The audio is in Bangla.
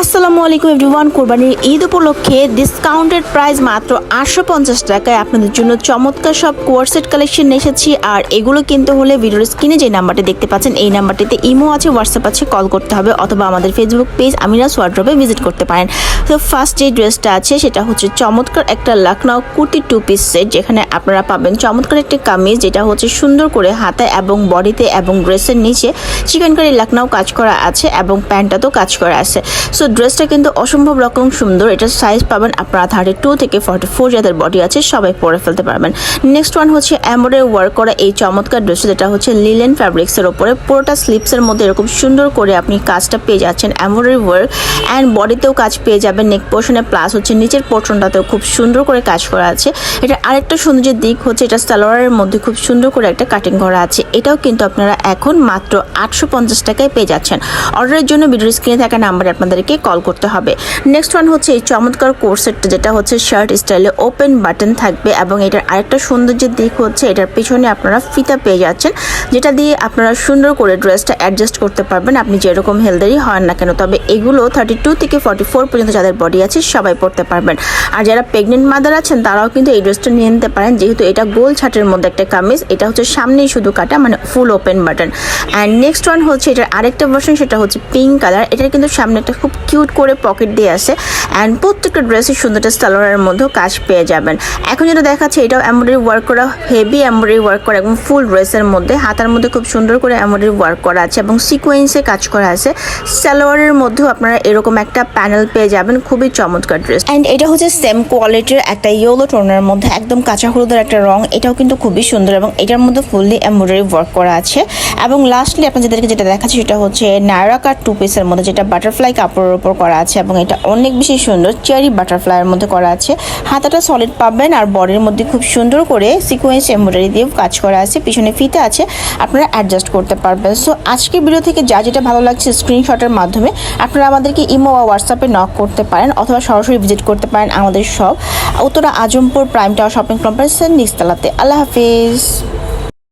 আসসালামু আলাইকুম এভরিওয়ান। কোরবানির ঈদ উপলক্ষে ডিসকাউন্টেড প্রাইস মাত্র 850 টাকায় আপনাদের জন্য চমৎকার সব কোয়ারসেট কালেকশন এসেছি। আর এগুলো কিনতে হলে ভিডিওর স্ক্রিনে যে নাম্বারটি দেখতে পাচ্ছেন এই নাম্বারটিতে ইমো আছে, হোয়াটসঅ্যাপ আছে, কল করতে হবে অথবা আমাদের ফেসবুক পেজ আমিনাস ওয়ার্ড্রবে ভিজিট করতে পারেন। তো ফার্স্ট যে ড্রেসটা আছে সেটা হচ্ছে চমৎকার একটা লখনউ কুর্তি 2 পিস সেট, যেখানে আপনারা পাবেন চমৎকার একটি কামিজ যেটা হচ্ছে সুন্দর করে হাতে এবং বডিতে এবং ড্রেসের নিচে চিকেনকারি লখনউ কাজ করা আছে এবং প্যান্টটাতেও কাজ করা আছে। সো ড্রেসটা কিন্তু অসম্ভব রকম সুন্দর। এটার সাইজ পাবেন আপনারা 32 থেকে 44, যাদের বডি আছে সবাই পরে ফেলতে পারবেন। নেক্সট ওয়ান হচ্ছে এমব্রয়ডারি ওয়ার্ক করা এই চমৎকার ড্রেস, যেটা হচ্ছে লিলেন ফ্যাব্রিক্সের ওপরে পুরোটা স্লিপসের মধ্যে এরকম সুন্দর করে আপনি কাজটা পেয়ে যাচ্ছেন এমব্রয়ডারি ওয়ার্ক, অ্যান্ড বডিতেও কাজ পেয়ে যাবেন নেক পোর্শনে, প্লাস হচ্ছে নিচের পোর্শনটাতেও খুব সুন্দর করে কাজ করা আছে। এটা আরেকটা সৌন্দর্যের দিক হচ্ছে এটা সালোয়ারের মধ্যে খুব সুন্দর করে একটা কাটিং করা আছে। এটাও কিন্তু আপনারা এখন মাত্র 850 টাকায় পেয়ে যাচ্ছেন। অর্ডারের জন্য ভিডিওর স্ক্রিনে থাকা নাম্বারে আপনাদেরকে কল করতে হবে। নেক্সট ওয়ান হচ্ছে এই চমৎকার কোর্সেটটা, যেটা হচ্ছে শার্ট স্টাইলে ওপেন বাটন থাকবে এবং এটার আরেকটা সৌন্দর্যের দিক হচ্ছে এটার পিছনে আপনারা ফিতা পেয়ে যাচ্ছেন, যেটা দিয়ে আপনারা সুন্দর করে ড্রেসটা অ্যাডজাস্ট করতে পারবেন আপনি যেরকম হেলদারি হন না কেন। তবে এগুলো 32 থেকে 44 পর্যন্ত যাদের বডি আছে সবাই পরতে পারবেন। আর যারা প্রেগনেন্ট মাদার আছেন তারাও কিন্তু এই ড্রেসটা নিয়ে নিতে পারেন, যেহেতু এটা গোল ছাটের মধ্যে একটা কামিজ। এটা হচ্ছে সামনেই শুধু কাটা, মানে ফুল open button. And next one হচ্ছে এটার আরেকটা ভার্সন, সেটা হচ্ছে পিঙ্ক কালার। এটার কিন্তু সামনে একটা খুব কিউট করে পকেট দিয়ে আসে, অ্যান্ড প্রত্যেকটা ড্রেসের সুন্দরটা সালোয়ারের মধ্যেও কাজ পেয়ে যাবেন। এখন যেটা দেখাচ্ছে এটাও এমব্রয়ডারি ওয়ার্ক করা, হেভি এমব্রয়ডারি ওয়ার্ক করা এবং ফুল ড্রেসের মধ্যে হাতার মধ্যে খুব সুন্দর করে এমব্রয়ডারি ওয়ার্ক করা আছে এবং সিকোয়েন্সে কাজ করা আছে। সালোয়ারের মধ্যেও আপনারা এরকম একটা প্যানেল পেয়ে যাবেন, খুবই চমৎকার ড্রেস। অ্যান্ড এটা হচ্ছে সেম কোয়ালিটির একটা ইয়েলো টোনের মধ্যে একদম কাঁচা হলুদের একটা রং, এটাও কিন্তু খুবই সুন্দর এবং এটার মধ্যে ফুললি এমব্রয়ডারি ওয়ার্ক করা আছে। এবং লাস্টলি আপনাদেরকে যেটা দেখাচ্ছি সেটা হচ্ছে নায়রা কাট 2 পিসের মধ্যে, যেটা বাটারফ্লাই কাপড়ের উপর করা আছে এবং এটা অনেক বেশি সুন্দর চেরি বাটারফ্লাইয়ের মধ্যে করা আছে। হাতাটা সলিড পাবেন আর বডির মধ্যে খুব সুন্দর করে সিকোয়েন্স এমব্রয়ডারি দিয়ে কাজ করা আছে, পিছনে ফিতে আছে, আপনারা অ্যাডজাস্ট করতে পারবেন। সো আজকের ভিডিও থেকে যা যেটা ভালো লাগছে স্ক্রিনশটের মাধ্যমে আপনারা আমাদেরকে ইমো বা হোয়াটসঅ্যাপে নক করতে পারেন অথবা সরাসরি ভিজিট করতে পারেন আমাদের shop Uttara Azampur prime tower shopping কমপ্লেক্সের নিচতলাতে। আল্লাহ হাফিজ।